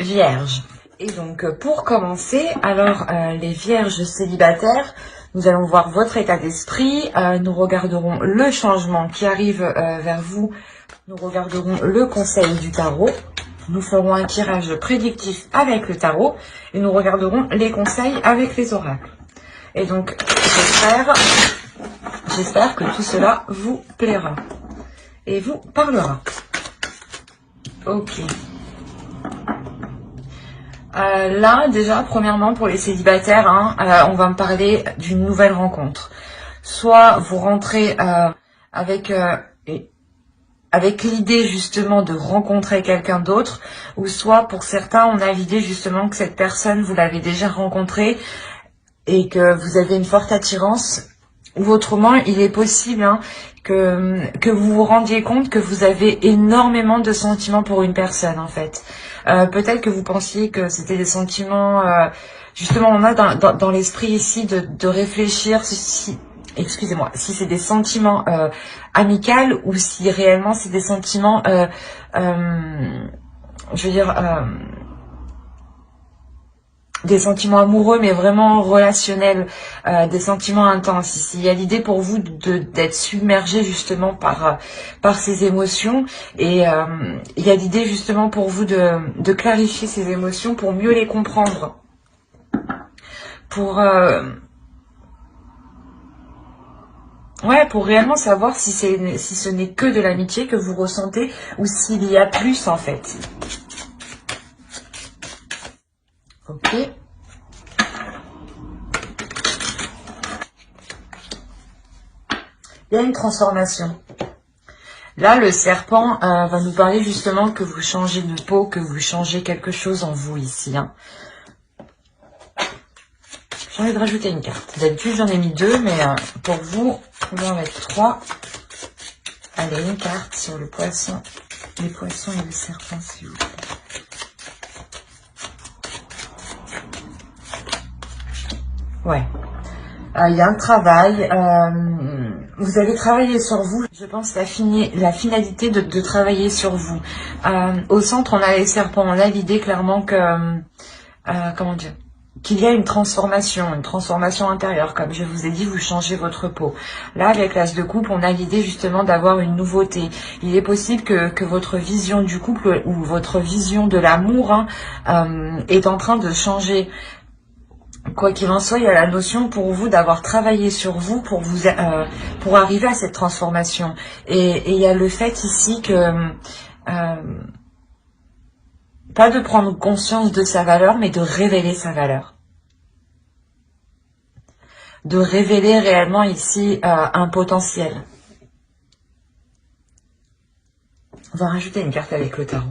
Vierge. Et donc pour commencer, alors les vierges célibataires, nous allons voir votre état d'esprit, nous regarderons le changement qui arrive vers vous, nous regarderons le conseil du tarot, nous ferons un tirage prédictif avec le tarot et nous regarderons les conseils avec les oracles. Et donc j'espère que tout cela vous plaira et vous parlera. Ok. Là, déjà, premièrement, pour les célibataires, on va me parler d'une nouvelle rencontre. Soit vous rentrez avec l'idée justement de rencontrer quelqu'un d'autre, ou soit pour certains, on a l'idée justement que cette personne, vous l'avez déjà rencontrée et que vous avez une forte attirance. Ou autrement, il est possible que vous vous rendiez compte que vous avez énormément de sentiments pour une personne, en fait. Peut-être que vous pensiez que c'était des sentiments... justement, on a dans l'esprit ici de réfléchir si excusez-moi, si c'est des sentiments amicaux ou si réellement c'est des sentiments... je veux dire... des sentiments amoureux, mais vraiment relationnels, des sentiments intenses. Ici, il y a l'idée pour vous d'être submergé justement par ces émotions, et il y a l'idée justement pour vous de clarifier ces émotions pour mieux les comprendre, pour pour réellement savoir si ce n'est que de l'amitié que vous ressentez ou s'il y a plus en fait. Ok. Il y a une transformation. Là, le serpent va nous parler justement que vous changez de peau, que vous changez quelque chose en vous ici. J'ai envie de rajouter une carte. D'habitude, j'en ai mis 2, mais pour vous, on va en mettre 3. Allez, une carte sur le poisson. Les poissons et le serpent, s'il vous plaît. Ouais. Il y a un travail. Vous avez travaillé sur vous. Je pense la finalité de travailler sur vous. Au centre, on a les serpents. On a l'idée clairement que... comment dire, qu'il y a une transformation intérieure. Comme je vous ai dit, vous changez votre peau. Là, avec l'as de coupe, on a l'idée justement d'avoir une nouveauté. Il est possible que votre vision du couple ou votre vision de l'amour est en train de changer. Quoi qu'il en soit, il y a la notion pour vous d'avoir travaillé sur vous pour arriver à cette transformation. Et il y a le fait ici que... pas de prendre conscience de sa valeur, mais de révéler sa valeur. De révéler réellement ici un potentiel. On va rajouter une carte avec le tarot.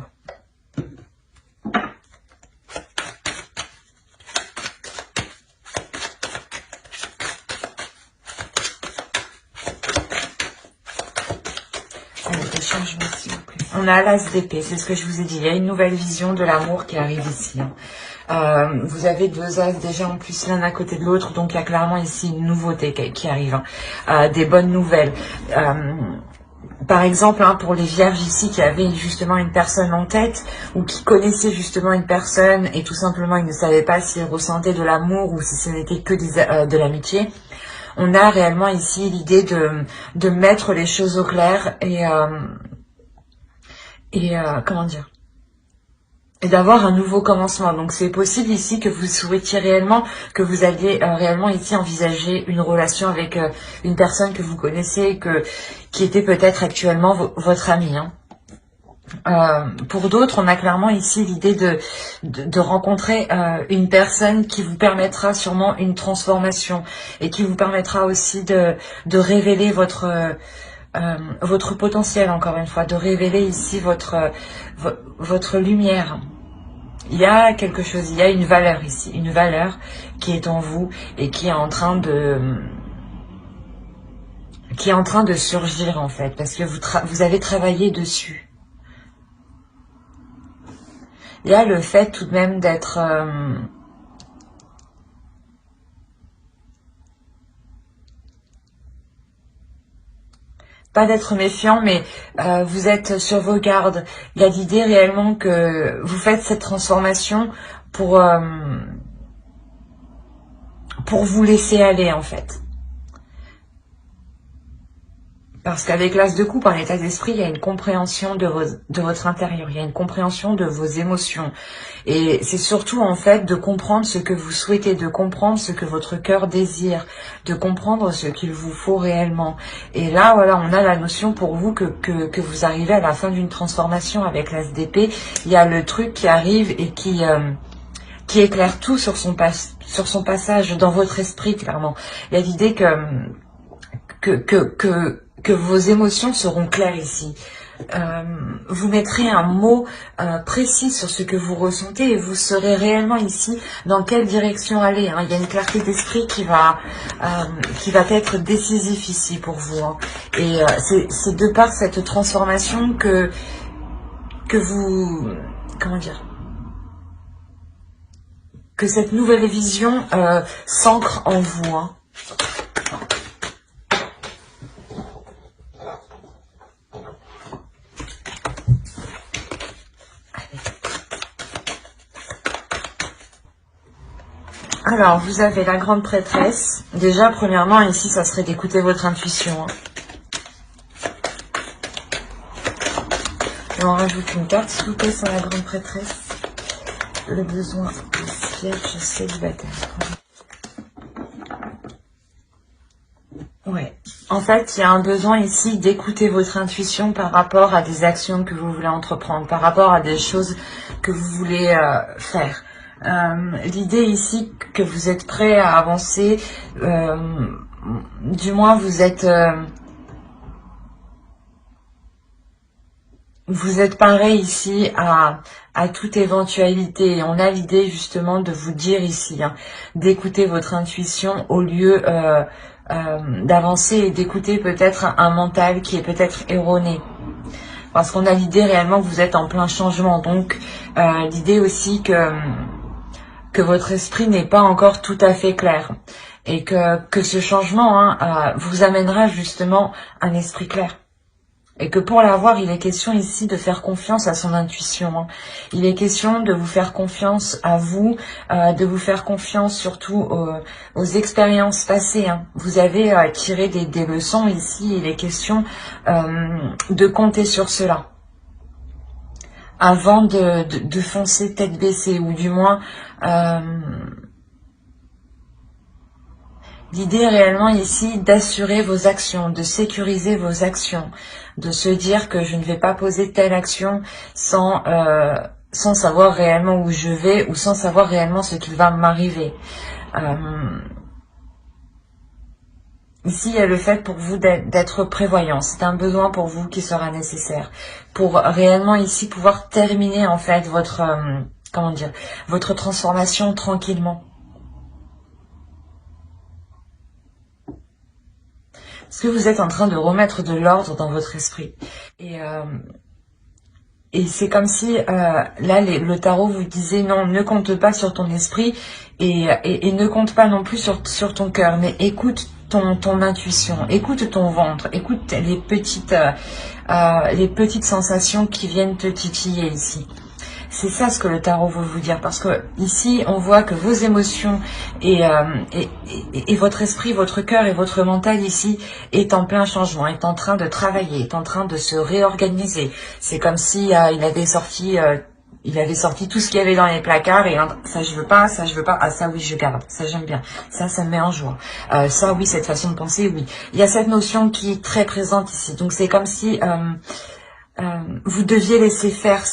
Allez, des changements s'il vous plaît. On a l'as d'épée, c'est ce que je vous ai dit. Il y a une nouvelle vision de l'amour qui arrive ici. Vous avez 2 as déjà en plus l'un à côté de l'autre, donc il y a clairement ici une nouveauté qui arrive. Des bonnes nouvelles. Par exemple, pour les vierges ici qui avaient justement une personne en tête ou qui connaissaient justement une personne et tout simplement ils ne savaient pas s'ils ressentaient de l'amour ou si ce n'était que de l'amitié, on a réellement ici l'idée de mettre les choses au clair et comment dire, et d'avoir un nouveau commencement. Donc c'est possible ici que vous souhaitiez réellement, que vous alliez réellement ici envisager une relation avec une personne que vous connaissez, qui était peut-être actuellement votre ami. Pour d'autres, on a clairement ici l'idée de rencontrer une personne qui vous permettra sûrement une transformation et qui vous permettra aussi de révéler votre potentiel, encore une fois, de révéler ici votre lumière. Il y a quelque chose, il y a une valeur ici, une valeur qui est en vous et qui est en train de surgir en fait, parce que vous avez travaillé dessus. Il y a le fait tout de même d'être pas d'être méfiant, mais vous êtes sur vos gardes. Il y a l'idée réellement que vous faites cette transformation pour vous laisser aller en fait. Parce qu'avec l'As de coupe, en état d'esprit, il y a une compréhension de votre intérieur, il y a une compréhension de vos émotions. Et c'est surtout en fait de comprendre ce que vous souhaitez, de comprendre ce que votre cœur désire, de comprendre ce qu'il vous faut réellement. Et là, voilà, on a la notion pour vous que vous arrivez à la fin d'une transformation avec l'As d'épée. Il y a le truc qui arrive et qui éclaire tout sur son passage dans votre esprit, clairement. Il y a l'idée que vos émotions seront claires ici. Vous mettrez un mot précis sur ce que vous ressentez et vous saurez réellement ici dans quelle direction aller. Hein. Il y a une clarté d'esprit qui va être décisif ici pour vous. Hein. Et c'est de par cette transformation que vous... Comment dire ? Que cette nouvelle vision s'ancre en vous. Hein. Alors, vous avez la grande prêtresse. Déjà, premièrement, ici, ça serait d'écouter votre intuition. Hein. Et on rajoute une carte, s'il vous plaît, sur la grande prêtresse. Le besoin de siège célibataire. Ouais. En fait, il y a un besoin ici d'écouter votre intuition par rapport à des actions que vous voulez entreprendre, par rapport à des choses que vous voulez faire. L'idée ici que vous êtes prêt à avancer, du moins vous êtes paré ici à toute éventualité. Et on a l'idée justement de vous dire ici, hein, d'écouter votre intuition au lieu d'avancer et d'écouter peut-être un mental qui est peut-être erroné. Parce qu'on a l'idée réellement que vous êtes en plein changement. Donc l'idée aussi que votre esprit n'est pas encore tout à fait clair. Et que ce changement vous amènera justement un esprit clair. Et que pour l'avoir, il est question ici de faire confiance à son intuition. Hein. Il est question de vous faire confiance à vous, de vous faire confiance surtout aux expériences passées. Hein. Vous avez tiré des leçons ici, il est question de compter sur cela. Avant de foncer tête baissée, ou du moins... L'idée réellement ici d'assurer vos actions, de sécuriser vos actions, de se dire que je ne vais pas poser telle action sans savoir réellement où je vais ou sans savoir réellement ce qui va m'arriver. Ici, il y a le fait pour vous d'être prévoyant. C'est un besoin pour vous qui sera nécessaire pour réellement ici pouvoir terminer en fait votre votre transformation tranquillement. Parce que vous êtes en train de remettre de l'ordre dans votre esprit. Et c'est comme si, là, le tarot vous disait, non, ne compte pas sur ton esprit et ne compte pas non plus sur ton cœur, mais écoute ton intuition, écoute ton ventre, écoute les petites sensations qui viennent te titiller ici. C'est ça ce que le tarot veut vous dire, parce que ici on voit que vos émotions et votre esprit, votre cœur et votre mental ici est en plein changement, est en train de travailler, est en train de se réorganiser. C'est comme si il avait sorti tout ce qu'il y avait dans les placards et ça je veux pas, ah ça oui je garde, ça j'aime bien, ça me met en joie, ça oui, cette façon de penser, oui. Il y a cette notion qui est très présente ici, donc c'est comme si vous deviez laisser faire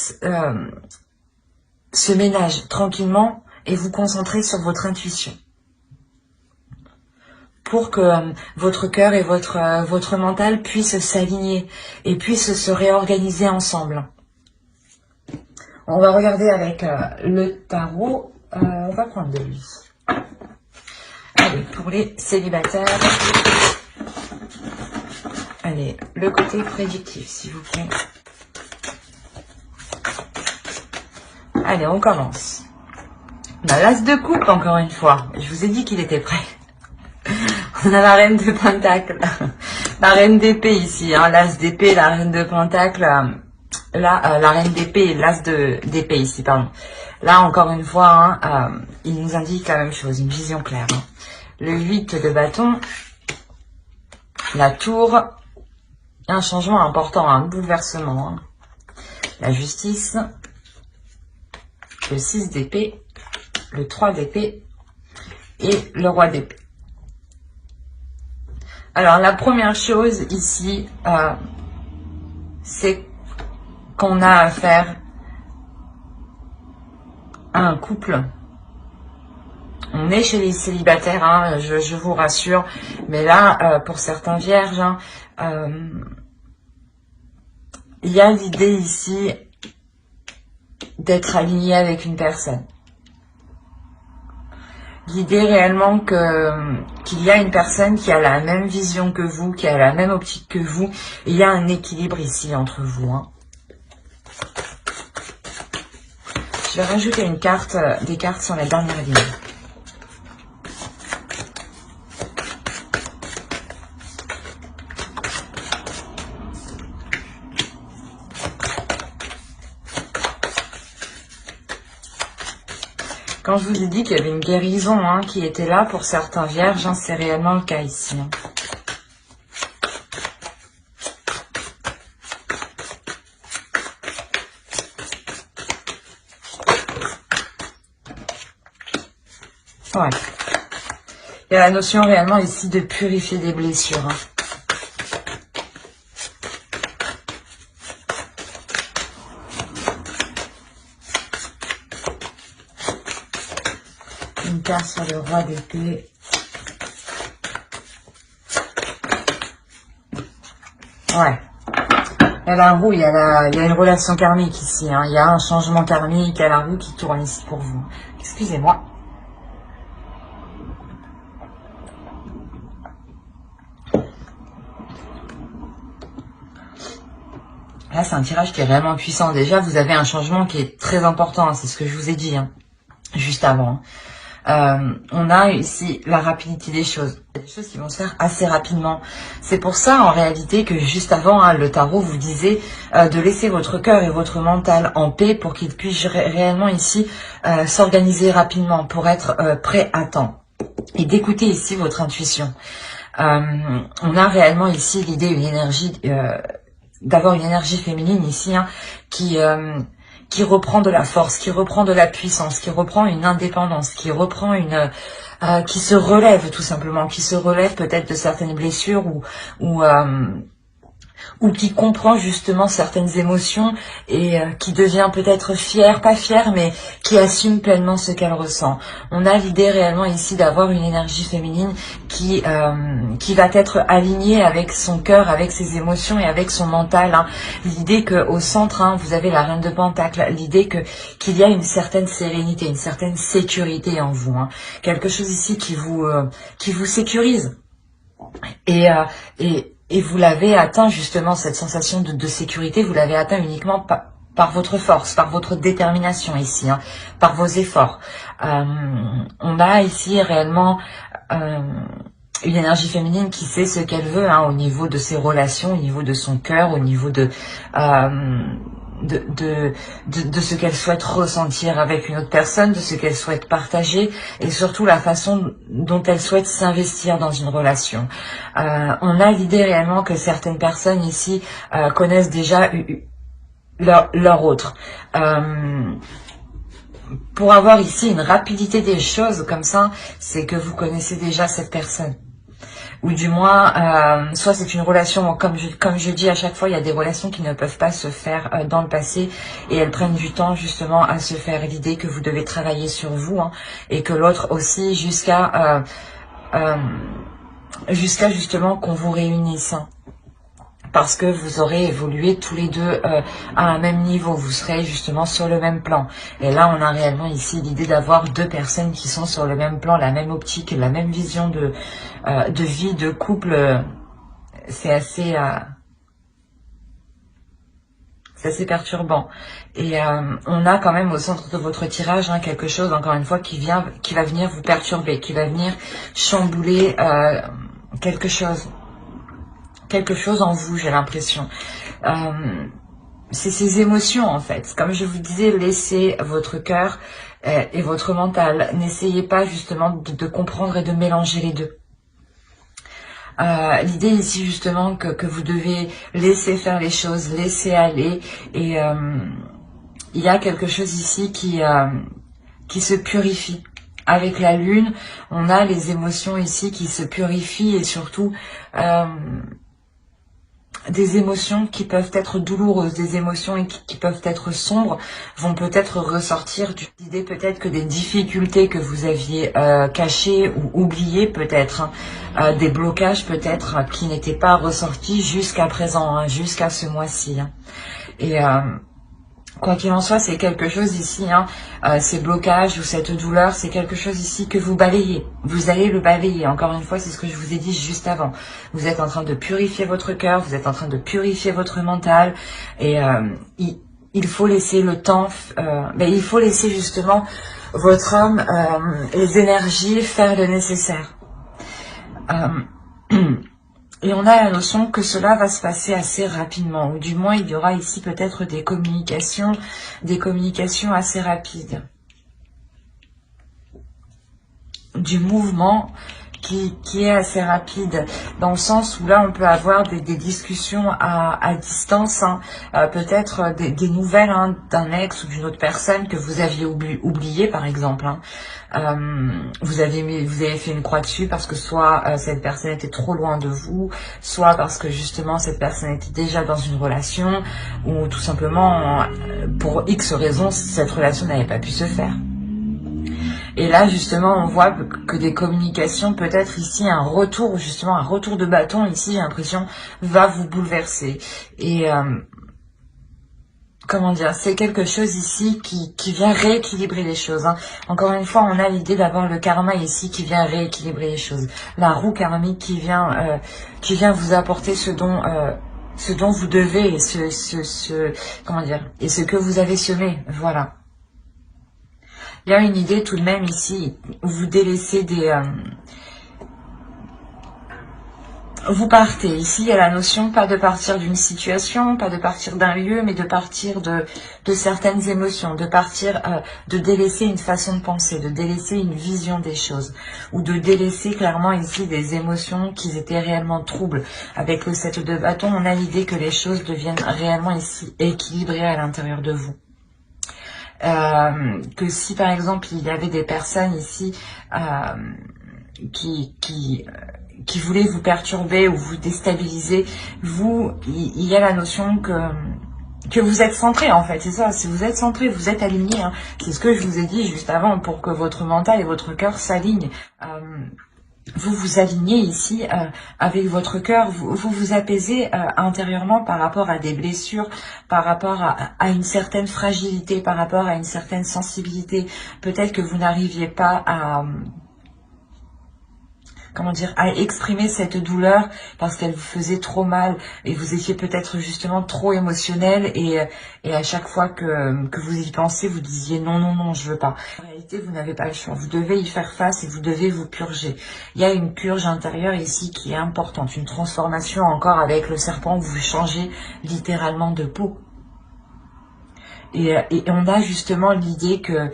ce ménage tranquillement et vous concentrer sur votre intuition pour que votre cœur et votre mental puissent s'aligner et puissent se réorganiser ensemble. On va regarder avec le tarot, on va prendre de lui. Allez, pour les célibataires, allez, le côté prédictif s'il vous plaît. Allez, on commence. L'As de coupe, encore une fois. Je vous ai dit qu'il était prêt. On a la reine de Pentacle. La reine d'épée ici, hein, l'as d'épée, la reine de pentacle, la reine d'épée et l'as d'épée ici, pardon. Là, encore une fois, hein, il nous indique la même chose, une vision claire. Hein. Le 8 de bâton, la tour, un changement important, un bouleversement. Hein. La justice, le 6 d'épée, le 3 d'épée et le roi d'épée. Alors, la première chose ici, c'est qu'on a affaire à un couple. On est chez les célibataires, hein, je vous rassure. Mais là, pour certains vierges, hein, il y a l'idée ici d'être aligné avec une personne. L'idée réellement qu'il y a une personne qui a la même vision que vous, qui a la même optique que vous. Et il y a un équilibre ici entre vous. Hein. Je vais rajouter une carte, des cartes sur la dernière ligne. Quand je vous ai dit qu'il y avait une guérison hein, qui était là pour certains vierges, hein, c'est réellement le cas ici. Hein. Ouais. Il y a la notion réellement ici de purifier des blessures. Hein. Une carte sur le roi d'épée. Ouais. Il y a la roue, il y a une relation karmique ici. Hein. Il y a un changement karmique, il y a la roue qui tourne ici pour vous. Excusez-moi. Là, c'est un tirage qui est vraiment puissant. Déjà, vous avez un changement qui est très important. Hein. C'est ce que je vous ai dit hein, juste avant. On a ici la rapidité des choses. Il y a des choses qui vont se faire assez rapidement. C'est pour ça, en réalité, que juste avant, hein, le tarot vous disait de laisser votre cœur et votre mental en paix pour qu'il puisse réellement ici s'organiser rapidement pour être prêt à temps. Et d'écouter ici votre intuition. On a réellement ici l'idée, une énergie... d'avoir une énergie féminine ici hein, qui reprend de la force, qui reprend de la puissance, qui reprend une indépendance, qui reprend qui se relève tout simplement, qui se relève peut-être de certaines blessures ou qui comprend justement certaines émotions et qui devient peut-être fière, pas fière, mais qui assume pleinement ce qu'elle ressent. On a l'idée réellement ici d'avoir une énergie féminine qui va être alignée avec son cœur, avec ses émotions et avec son mental. Hein. L'idée qu'au centre, hein, vous avez la reine de Pentacle, l'idée qu'il y a une certaine sérénité, une certaine sécurité en vous. Hein. Quelque chose ici qui vous sécurise. Et vous l'avez atteint justement, cette sensation de sécurité, vous l'avez atteint uniquement par votre force, par votre détermination ici, hein, par vos efforts. On a ici réellement une énergie féminine qui sait ce qu'elle veut hein, au niveau de ses relations, au niveau de son cœur, au niveau de ce qu'elle souhaite ressentir avec une autre personne, de ce qu'elle souhaite partager et surtout la façon dont elle souhaite s'investir dans une relation. On a l'idée réellement que certaines personnes ici connaissent déjà leur autre. Pour avoir ici une rapidité des choses comme ça, c'est que vous connaissez déjà cette personne. Ou du moins, soit c'est une relation, comme je dis à chaque fois, il y a des relations qui ne peuvent pas se faire dans le passé et elles prennent du temps justement à se faire. L'idée que vous devez travailler sur vous hein, et que l'autre aussi jusqu'à justement qu'on vous réunisse. Hein. Parce que vous aurez évolué tous les deux à un même niveau, vous serez justement sur le même plan. Et là, on a réellement ici l'idée d'avoir deux personnes qui sont sur le même plan, la même optique, la même vision de vie, de couple. C'est assez perturbant. Et on a quand même au centre de votre tirage hein, quelque chose, encore une fois, qui va venir vous perturber, qui va venir chambouler quelque chose. quelque chose en vous, j'ai l'impression. C'est ces émotions en fait. Comme je vous disais, laissez votre cœur et votre mental. N'essayez pas justement de comprendre et de mélanger les deux. L'idée ici justement que vous devez laisser faire les choses, laisser aller. Et il y a quelque chose ici qui se purifie. Avec la lune, on a les émotions ici qui se purifient et surtout des émotions qui peuvent être douloureuses, des émotions qui peuvent être sombres, vont peut-être ressortir du idée peut-être que des difficultés que vous aviez cachées ou oubliées peut-être, des blocages peut-être qui n'étaient pas ressortis jusqu'à présent, hein, jusqu'à ce mois-ci. Hein. Et quoi qu'il en soit, c'est quelque chose ici, hein, ces blocages ou cette douleur, c'est quelque chose ici que vous balayez. Vous allez le balayer. Encore une fois, c'est ce que je vous ai dit juste avant. Vous êtes en train de purifier votre cœur, vous êtes en train de purifier votre mental. Et il faut laisser le temps, il faut laisser justement votre âme, les énergies faire le nécessaire. Et on a la notion que cela va se passer assez rapidement, ou du moins il y aura ici peut-être des communications assez rapides. Du mouvement qui est assez rapide, dans le sens où là on peut avoir des discussions à distance, hein, peut-être des nouvelles hein, d'un ex ou d'une autre personne que vous aviez oublié par exemple. Hein. Vous avez fait une croix dessus parce que soit cette personne était trop loin de vous, soit parce que justement cette personne était déjà dans une relation, ou tout simplement pour X raisons cette relation n'avait pas pu se faire. Et là, justement, on voit que des communications, peut-être ici, un retour de bâton, ici, j'ai l'impression, va vous bouleverser. Et, comment dire, c'est quelque chose ici qui vient rééquilibrer les choses. Hein. Encore une fois, on a l'idée d'avoir le karma ici qui vient rééquilibrer les choses. La roue karmique qui vient vous apporter ce dont vous devez et comment dire, et ce que vous avez semé. Voilà. Il y a une idée tout de même ici, où vous délaissez vous partez. Ici, il y a la notion, pas de partir d'une situation, pas de partir d'un lieu, mais de partir de certaines émotions, de partir, de délaisser une façon de penser, de délaisser une vision des choses, ou de délaisser clairement ici des émotions qui étaient réellement troubles. Avec le 7 de bâton, on a l'idée que les choses deviennent réellement ici équilibrées à l'intérieur de vous. Que si par exemple il y avait des personnes ici qui voulaient vous perturber ou vous déstabiliser, il y a la notion que vous êtes centré en fait, c'est ça, si vous êtes centré, vous êtes aligné, hein. C'est ce que je vous ai dit juste avant, pour que votre mental et votre cœur s'alignent. Vous vous alignez ici avec votre cœur, vous vous apaisez intérieurement par rapport à des blessures, par rapport à une certaine fragilité, par rapport à une certaine sensibilité. Peut-être que vous n'arriviez pas à... comment dire, à exprimer cette douleur parce qu'elle vous faisait trop mal et vous étiez peut-être justement trop émotionnel et à chaque fois que vous y pensez, vous disiez non, je veux pas. En réalité, vous n'avez pas le choix, vous devez y faire face et vous devez vous purger. Il y a une purge intérieure ici qui est importante, une transformation encore avec le serpent, vous changez littéralement de peau. Et on a justement l'idée que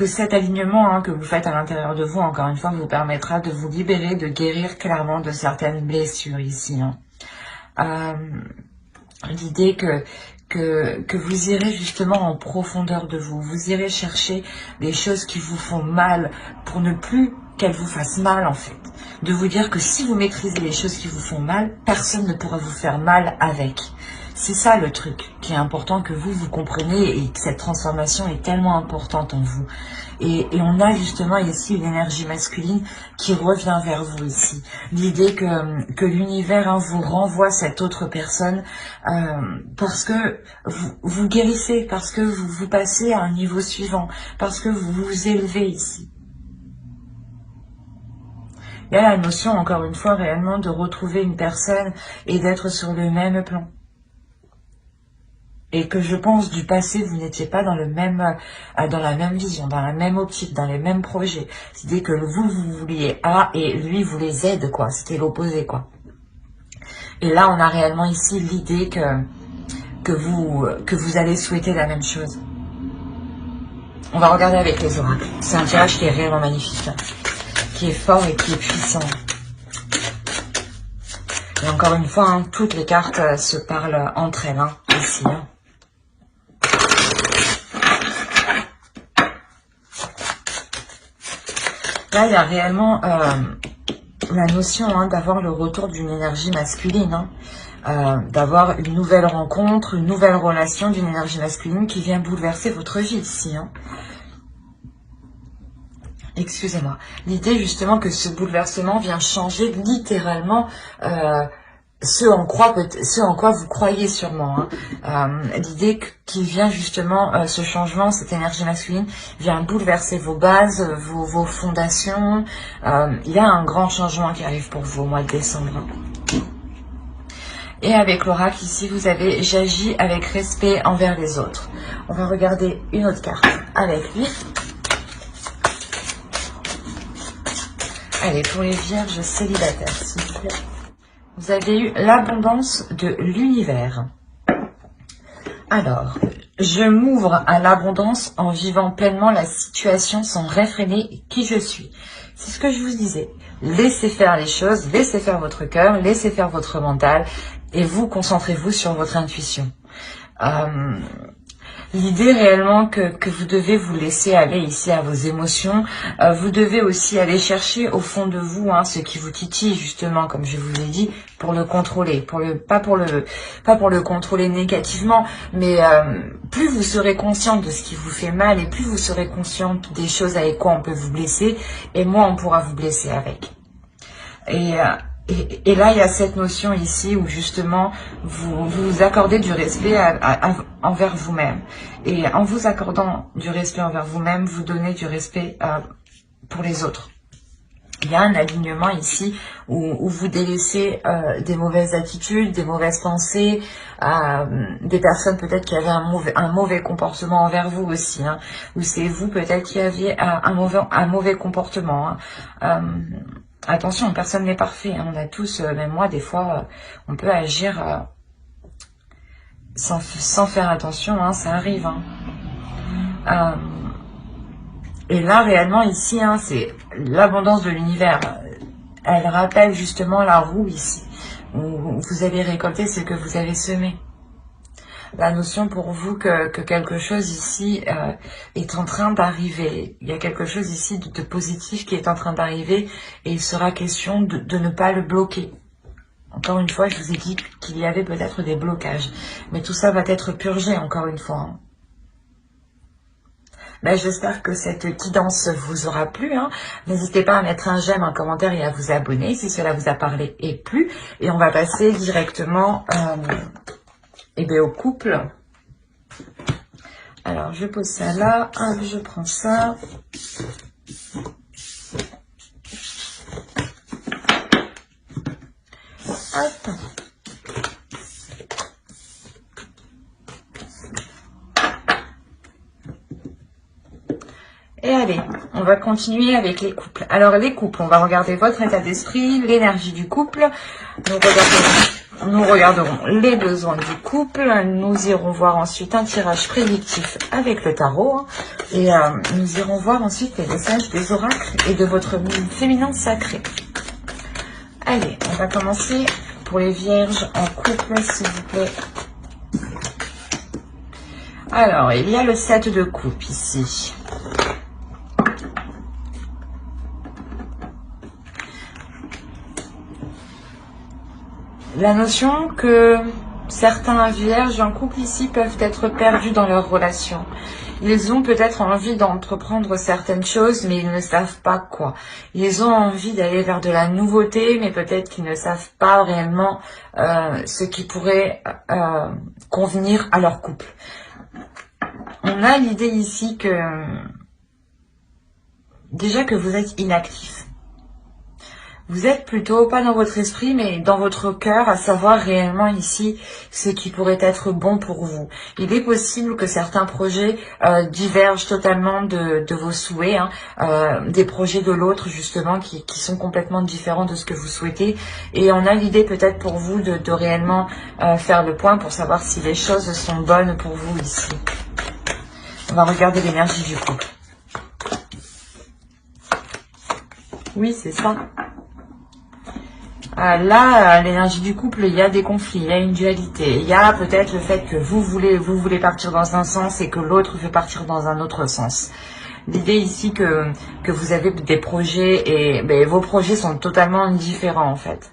cet alignement que vous faites à l'intérieur de vous, encore une fois, vous permettra de vous libérer, de guérir clairement de certaines blessures ici. Hein. L'idée que vous irez justement en profondeur de vous, vous irez chercher des choses qui vous font mal pour ne plus qu'elles vous fassent mal en fait. De vous dire que si vous maîtrisez les choses qui vous font mal, personne ne pourra vous faire mal avec. C'est ça le truc qui est important que vous compreniez et que cette transformation est tellement importante en vous. Et on a justement ici une énergie masculine qui revient vers vous ici. L'idée que l'univers vous renvoie cette autre personne parce que vous guérissez, parce que vous passez à un niveau suivant, parce que vous vous élevez ici. Il y a la notion, encore une fois, réellement de retrouver une personne et d'être sur le même plan. et que je pense du passé, vous n'étiez pas dans dans la même vision, dans la même optique, dans les mêmes projets. C'était que vous vouliez A et lui voulait Z, quoi. C'était l'opposé, quoi. Et là, on a réellement ici l'idée que vous allez souhaiter la même chose. On va regarder avec les oracles. C'est un tirage qui est réellement magnifique, hein, qui est fort et qui est puissant. Et encore une fois, hein, toutes les cartes se parlent entre elles, hein, ici. Hein. Là, il y a réellement la notion hein, d'avoir le retour d'une énergie masculine, hein, d'avoir une nouvelle rencontre, une nouvelle relation d'une énergie masculine qui vient bouleverser votre vie ici. Hein. Excusez-moi. L'idée justement que ce bouleversement vient changer littéralement ce en quoi vous croyez sûrement. Hein. L'idée qui vient justement, ce changement, cette énergie masculine, vient bouleverser vos bases, vos fondations. Il y a un grand changement qui arrive pour vous au mois de décembre. Et avec l'oracle ici, vous avez « J'agis avec respect envers les autres ». On va regarder une autre carte avec lui. Allez, pour les vierges célibataires, s'il vous plaît. Vous avez eu l'abondance de l'univers. Alors, je m'ouvre à l'abondance en vivant pleinement la situation sans réfréner qui je suis. C'est ce que je vous disais. Laissez faire les choses, laissez faire votre cœur, laissez faire votre mental et vous concentrez-vous sur votre intuition. L'idée réellement que vous devez vous laisser aller ici à vos émotions, vous devez aussi aller chercher au fond de vous hein, ce qui vous titille justement, comme je vous ai dit, pour le contrôler, pas pour le contrôler négativement, mais plus vous serez consciente de ce qui vous fait mal et plus vous serez consciente des choses avec quoi on peut vous blesser, et moins on pourra vous blesser avec. Et là, il y a cette notion ici où justement, vous accordez du respect envers vous-même. Et en vous accordant du respect envers vous-même, vous donnez du respect pour les autres. Il y a un alignement ici où vous délaissez des mauvaises attitudes, des mauvaises pensées, des personnes peut-être qui avaient un mauvais comportement envers vous aussi. Hein, ou c'est vous peut-être qui aviez un mauvais comportement. Hein. Attention, personne n'est parfait. Hein. On a tous, même moi, des fois, on peut agir sans faire attention. Hein, ça arrive. Hein. Et là, réellement, ici, hein, c'est l'abondance de l'univers. Elle rappelle justement la roue ici. Où vous avez récolté ce que vous avez semé. La notion pour vous que quelque chose ici est en train d'arriver. Il y a quelque chose ici de positif qui est en train d'arriver et il sera question de ne pas le bloquer. Encore une fois, je vous ai dit qu'il y avait peut-être des blocages. Mais tout ça va être purgé encore une fois. Hein. Ben, j'espère que cette guidance vous aura plu. Hein. N'hésitez pas à mettre un j'aime, un commentaire et à vous abonner si cela vous a parlé et plu. Et on va passer directement... et bien au couple. Alors je pose ça là, hop, je prends ça. Hop. Et allez, on va continuer avec les couples. Alors les couples, on va regarder votre état d'esprit, l'énergie du couple. Nous regarderons les besoins du couple. Nous irons voir ensuite un tirage prédictif avec le tarot. Et nous irons voir ensuite les messages des oracles et de votre féminin sacré. Allez, on va commencer pour les vierges en couple, s'il vous plaît. Alors, il y a le 7 de coupe ici. La notion que certains vierges en couple ici peuvent être perdus dans leur relation. Ils ont peut-être envie d'entreprendre certaines choses, mais ils ne savent pas quoi. Ils ont envie d'aller vers de la nouveauté, mais peut-être qu'ils ne savent pas réellement ce qui pourrait convenir à leur couple. On a l'idée ici que déjà que vous êtes inactif. Vous êtes plutôt, pas dans votre esprit, mais dans votre cœur, à savoir réellement ici ce qui pourrait être bon pour vous. Il est possible que certains projets divergent totalement de vos souhaits, hein, des projets de l'autre justement qui sont complètement différents de ce que vous souhaitez. Et on a l'idée peut-être pour vous de réellement faire le point pour savoir si les choses sont bonnes pour vous ici. On va regarder l'énergie du couple. Oui, c'est ça. Là, l'énergie du couple, il y a des conflits, il y a une dualité. Il y a peut-être le fait que vous voulez partir dans un sens et que l'autre veut partir dans un autre sens. L'idée ici que vous avez des projets et vos projets sont totalement différents en fait.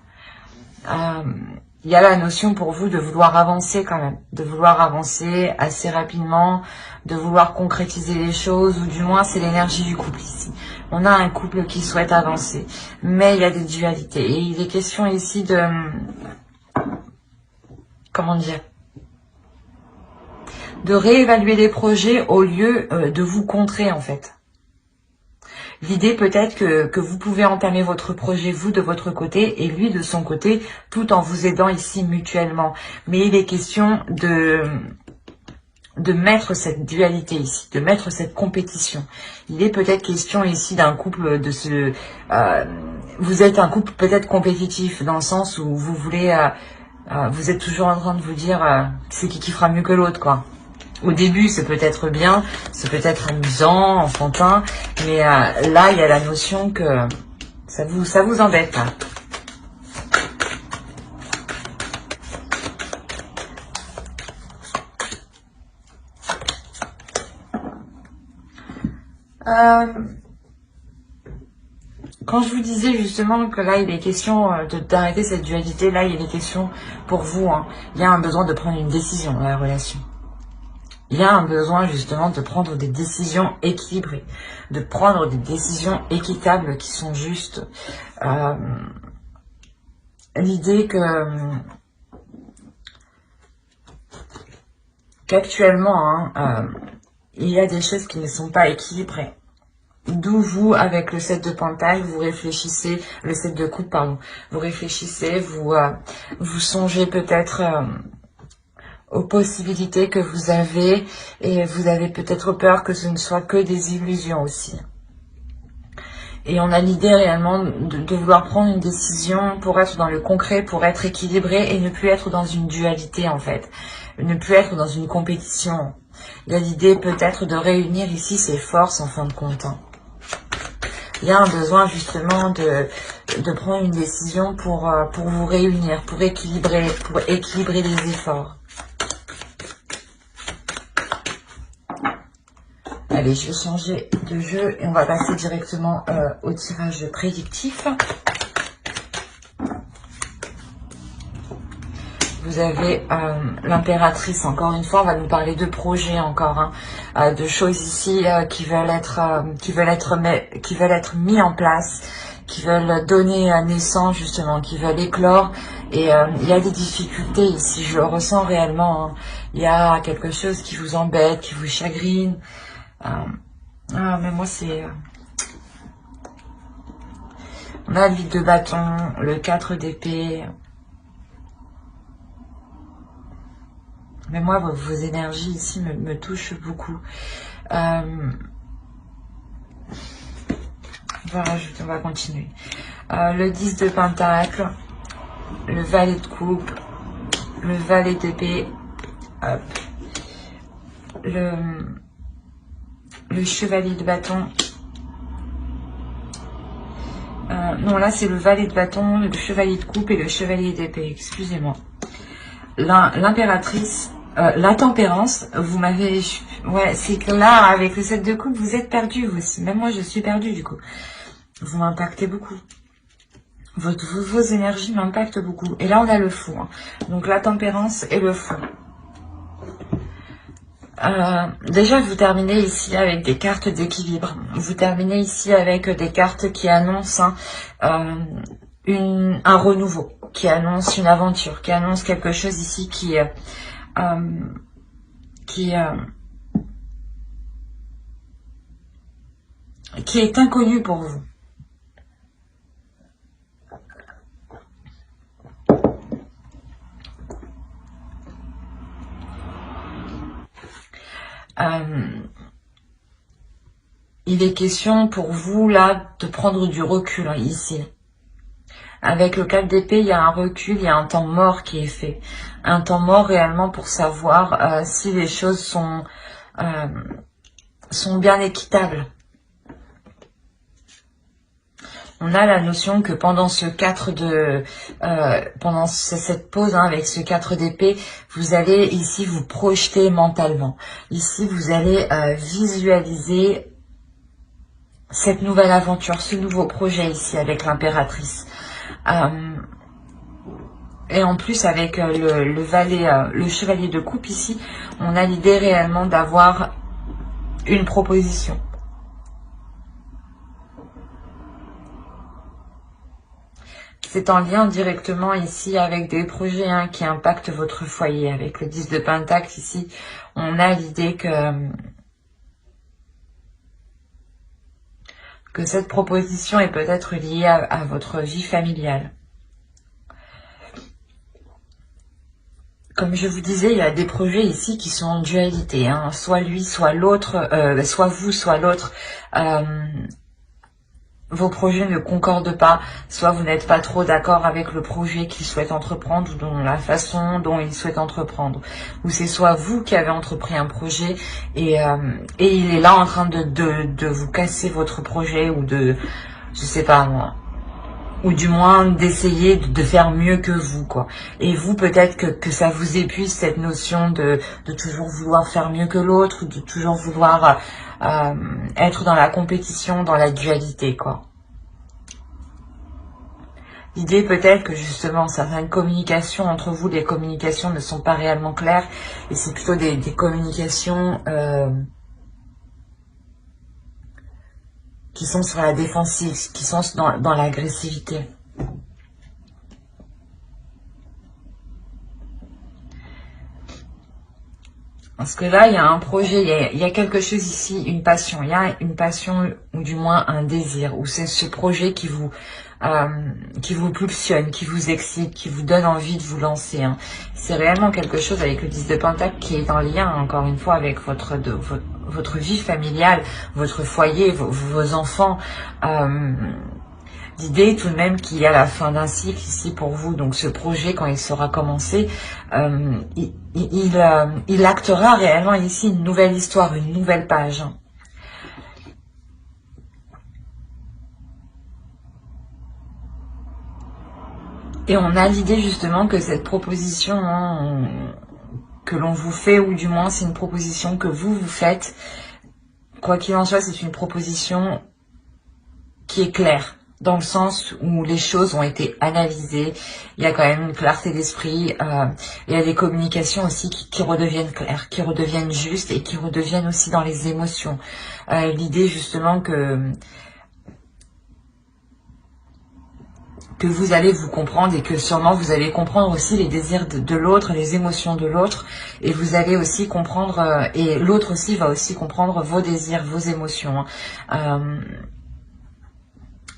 Il y a la notion pour vous de vouloir avancer quand même, de vouloir avancer assez rapidement, de vouloir concrétiser les choses, ou du moins c'est l'énergie du couple ici. On a un couple qui souhaite avancer, mais il y a des dualités. Et il est question ici de... Comment dire ? De réévaluer les projets au lieu de vous contrer en fait. L'idée peut-être que vous pouvez entamer votre projet, vous de votre côté, et lui de son côté, tout en vous aidant ici mutuellement. Mais il est question de mettre cette dualité ici, de mettre cette compétition. Il est peut-être question ici d'un couple de ce... vous êtes un couple peut-être compétitif, dans le sens où vous voulez... vous êtes toujours en train de vous dire c'est qui fera mieux que l'autre, quoi. Au début, c'est peut-être bien, c'est peut-être amusant, enfantin, mais là, il y a la notion que ça vous embête. Quand je vous disais justement que là, il est question d'arrêter cette dualité, là, il est question pour vous. Hein, il y a un besoin de prendre une décision dans la relation. Il y a un besoin justement de prendre des décisions équilibrées, de prendre des décisions équitables qui sont justes. L'idée qu'actuellement, il y a des choses qui ne sont pas équilibrées. D'où vous, avec le 7 de Pentacle, vous réfléchissez, le 7 de coupe, pardon, vous réfléchissez, vous songez peut-être... aux possibilités que vous avez, et vous avez peut-être peur que ce ne soit que des illusions aussi. Et on a l'idée réellement de vouloir prendre une décision pour être dans le concret, pour être équilibré et ne plus être dans une dualité en fait, ne plus être dans une compétition. Il y a l'idée peut-être de réunir ici ses forces en fin de compte. Il y a un besoin justement de prendre une décision pour vous réunir, pour équilibrer les efforts. Allez, je vais changer de jeu et on va passer directement au tirage prédictif. Vous avez l'impératrice, encore une fois, on va nous parler de projets encore, hein, de choses ici qui veulent être mis en place, qui veulent donner naissance justement, qui veulent éclore. Et il y a des difficultés ici, je le ressens réellement. Hein. Il y a quelque chose qui vous embête, qui vous chagrine. Mais moi c'est... On a le 8 de bâton, le 4 d'épée. Mais moi, vos énergies ici me touchent beaucoup. On va rajouter, on va continuer. Le 10 de pentacle, le valet de coupe, le valet d'épée, le chevalier de bâton. Non, là c'est le valet de bâton, le chevalier de coupe et le chevalier d'épée, excusez-moi. L'impératrice, la tempérance, vous m'avez... Ouais, c'est que là, avec le 7 de coupe, vous êtes perdu vous aussi. Même moi, je suis perdue du coup. Vous m'impactez beaucoup. Vos énergies m'impactent beaucoup. Et là, on a le fou. Hein. Donc la tempérance et le fou. Déjà, vous terminez ici avec des cartes d'équilibre. Vous terminez ici avec des cartes qui annoncent un renouveau, qui annoncent une aventure, qui annoncent quelque chose ici qui est inconnu pour vous. Il est question pour vous là de prendre du recul hein, ici. Avec le 4 d'épée, il y a un recul, il y a un temps mort qui est fait. Un temps mort réellement pour savoir si les choses sont bien équitables. On a la notion que pendant ce 4 de... pendant cette pause hein, avec ce 4 d'épée, vous allez ici vous projeter mentalement. Ici, vous allez visualiser cette nouvelle aventure, ce nouveau projet ici avec l'impératrice. Et en plus avec le valet, le chevalier de coupe ici, on a l'idée réellement d'avoir une proposition. C'est en lien directement ici avec des projets hein, qui impactent votre foyer. Avec le 10 de Pentacle ici, on a l'idée que cette proposition est peut-être liée à votre vie familiale. Comme je vous disais, il y a des projets ici qui sont en dualité, hein, soit lui, soit l'autre, soit vous, soit l'autre. Vos projets ne concordent pas, soit vous n'êtes pas trop d'accord avec le projet qu'il souhaite entreprendre ou dans la façon dont il souhaite entreprendre. Ou c'est soit vous qui avez entrepris un projet et il est là en train de vous casser votre projet ou de, je sais pas moi, ou du moins d'essayer de faire mieux que vous, quoi. Et vous, peut-être que ça vous épuise, cette notion de toujours vouloir faire mieux que l'autre, ou de toujours vouloir être dans la compétition, dans la dualité, quoi. L'idée peut-être que justement, certaines communications entre vous, les communications ne sont pas réellement claires, et c'est plutôt des communications qui sont sur la défensive, qui sont dans l'agressivité. Parce que là, il y a un projet, il y a quelque chose ici, une passion. Il y a une passion, ou du moins un désir, ou c'est ce projet qui vous pulsionne, qui vous excite, qui vous donne envie de vous lancer. Hein. C'est réellement quelque chose avec le 10 de Pentacle qui est en lien, encore une fois, avec votre vie familiale, votre foyer, vos enfants. L'idée tout de même qu'il y a la fin d'un cycle ici pour vous, donc ce projet quand il sera commencé, il actera réellement ici une nouvelle histoire, une nouvelle page. Et on a l'idée justement que cette proposition hein, que l'on vous fait, ou du moins c'est une proposition que vous faites, quoi qu'il en soit, c'est une proposition qui est claire. Dans le sens où les choses ont été analysées, il y a quand même une clarté d'esprit, il y a des communications aussi qui redeviennent claires, qui redeviennent justes et qui redeviennent aussi dans les émotions. L'idée justement que vous allez vous comprendre et que sûrement vous allez comprendre aussi les désirs de l'autre, les émotions de l'autre, et vous allez aussi comprendre, et l'autre aussi va aussi comprendre vos désirs, vos émotions.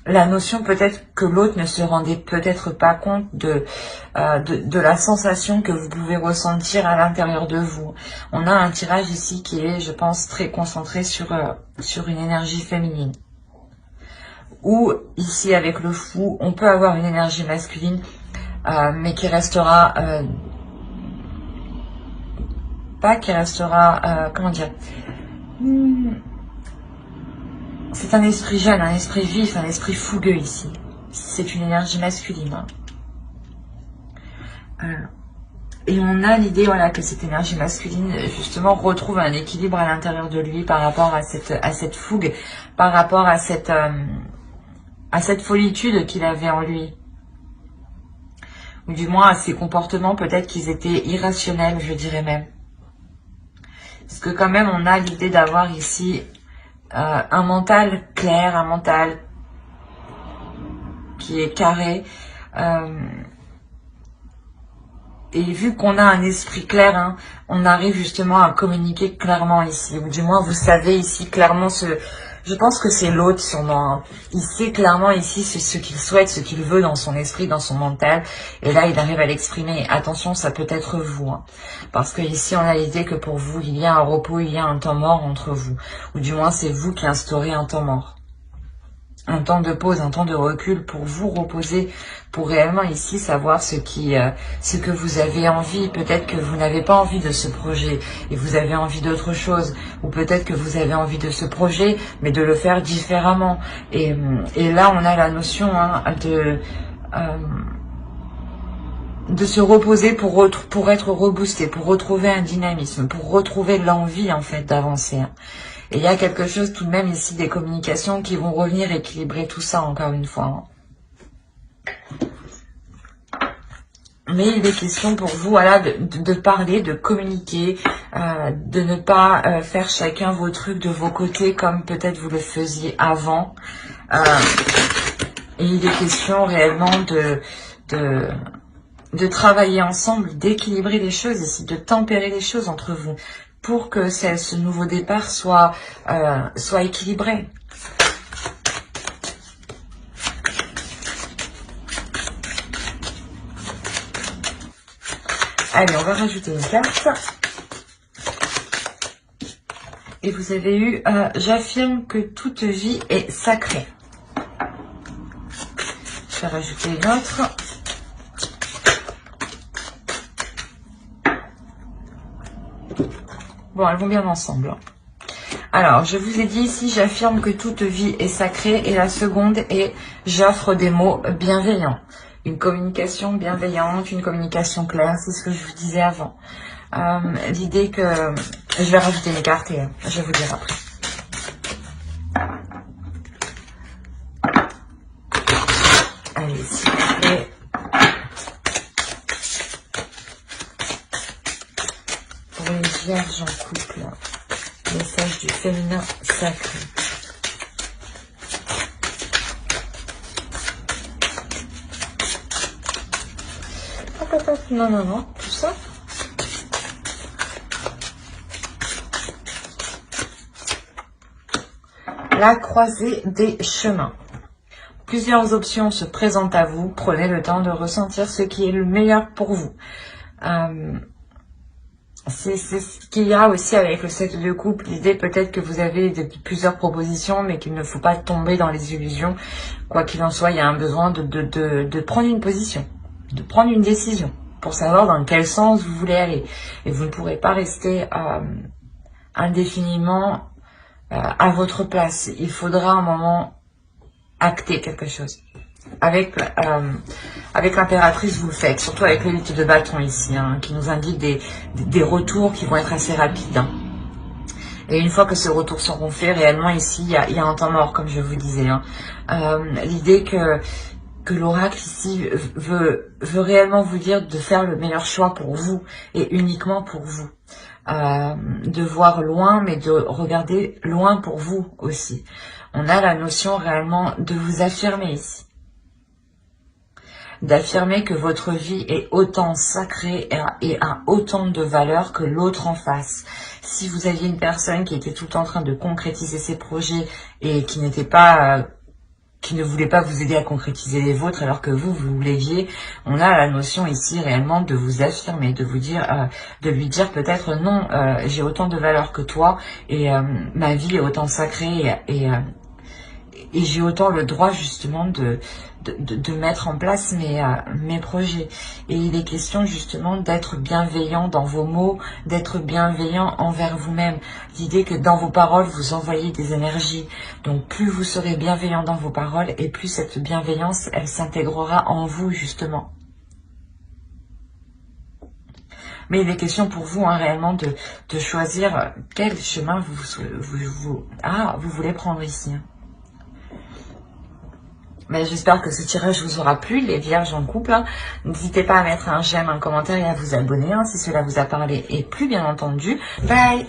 La notion peut-être que l'autre ne se rendait peut-être pas compte de la sensation que vous pouvez ressentir à l'intérieur de vous. On a un tirage ici qui est, je pense, très concentré sur une énergie féminine. Ou ici avec le fou, on peut avoir une énergie masculine, mais qui restera... comment dire, c'est un esprit jeune, un esprit vif, un esprit fougueux ici. C'est une énergie masculine. Et on a l'idée voilà, que cette énergie masculine, justement, retrouve un équilibre à l'intérieur de lui par rapport à cette fougue, par rapport à cette folitude qu'il avait en lui. Ou du moins à ses comportements, peut-être qu'ils étaient irrationnels, je dirais même. Parce que quand même, on a l'idée d'avoir ici... un mental clair, un mental qui est carré. Et vu qu'on a un esprit clair, hein, on arrive justement à communiquer clairement ici. Ou du moins, vous savez ici clairement Je pense que c'est l'autre sûrement. Hein. Il sait clairement ici ce qu'il souhaite, ce qu'il veut dans son esprit, dans son mental. Et là, il arrive à l'exprimer. Attention, ça peut être vous. Hein. Parce que ici, on a l'idée que pour vous, il y a un repos, il y a un temps mort entre vous. Ou du moins, c'est vous qui instaurez un temps mort. Un temps de pause, un temps de recul pour vous reposer, pour réellement ici savoir ce que vous avez envie. Peut-être que vous n'avez pas envie de ce projet et vous avez envie d'autre chose, ou peut-être que vous avez envie de ce projet, mais de le faire différemment. Et là, on a la notion hein, de se reposer pour être reboosté, pour retrouver un dynamisme, pour retrouver l'envie en fait d'avancer. Hein. Et il y a quelque chose tout de même ici, des communications qui vont revenir équilibrer tout ça encore une fois. Mais il est question pour vous voilà, de parler, de communiquer, de ne pas faire chacun vos trucs de vos côtés comme peut-être vous le faisiez avant. Et il est question réellement de travailler ensemble, d'équilibrer les choses ici, de tempérer les choses entre vous, pour que ce nouveau départ soit équilibré. Allez, on va rajouter une carte. Et vous avez eu « J'affirme que toute vie est sacrée ». Je vais rajouter une autre. Bon, elles vont bien ensemble. Alors, je vous ai dit ici, j'affirme que toute vie est sacrée. Et la seconde est, j'offre des mots bienveillants. Une communication bienveillante, une communication claire, c'est ce que je vous disais avant. L'idée que... Je vais rajouter mes cartes et je vais vous dire après. Allez, s'il vous plaît. Pour les vierges en couple, message du féminin sacré. Non, non, non, tout ça. La croisée des chemins. Plusieurs options se présentent à vous. Prenez le temps de ressentir ce qui est le meilleur pour vous. C'est ce qu'il y a aussi avec le cercle de couple. L'idée peut-être que vous avez plusieurs propositions, mais qu'il ne faut pas tomber dans les illusions. Quoi qu'il en soit, il y a un besoin de prendre une position, de prendre une décision pour savoir dans quel sens vous voulez aller. Et vous ne pourrez pas rester indéfiniment à votre place. Il faudra un moment acter quelque chose. Avec l'impératrice, vous le faites, surtout avec le 8 de bâton ici, hein, qui nous indique des retours qui vont être assez rapides. Hein. Et une fois que ces retours seront faits, réellement ici, il y a un temps mort, comme je vous disais. Hein. L'idée que l'oracle ici veut réellement vous dire de faire le meilleur choix pour vous et uniquement pour vous. De voir loin, mais de regarder loin pour vous aussi. On a la notion réellement de vous affirmer ici. D'affirmer que votre vie est autant sacrée et a autant de valeur que l'autre en face. Si vous aviez une personne qui était tout le temps en train de concrétiser ses projets et qui n'était pas... qui ne voulait pas vous aider à concrétiser les vôtres alors que vous l'aviez, on a la notion ici réellement de vous affirmer, de vous dire, de lui dire peut-être non, j'ai autant de valeur que toi et ma vie est autant sacrée et j'ai autant le droit justement de mettre en place mes projets. Et il est question justement d'être bienveillant dans vos mots, d'être bienveillant envers vous-même. L'idée que dans vos paroles, vous envoyez des énergies. Donc plus vous serez bienveillant dans vos paroles et plus cette bienveillance, elle s'intégrera en vous justement. Mais il est question pour vous hein, réellement de choisir quel chemin vous voulez prendre ici. Mais j'espère que ce tirage vous aura plu, les vierges en couple. Hein. N'hésitez pas à mettre un j'aime, un commentaire et à vous abonner hein, si cela vous a parlé et plu, bien entendu. Bye!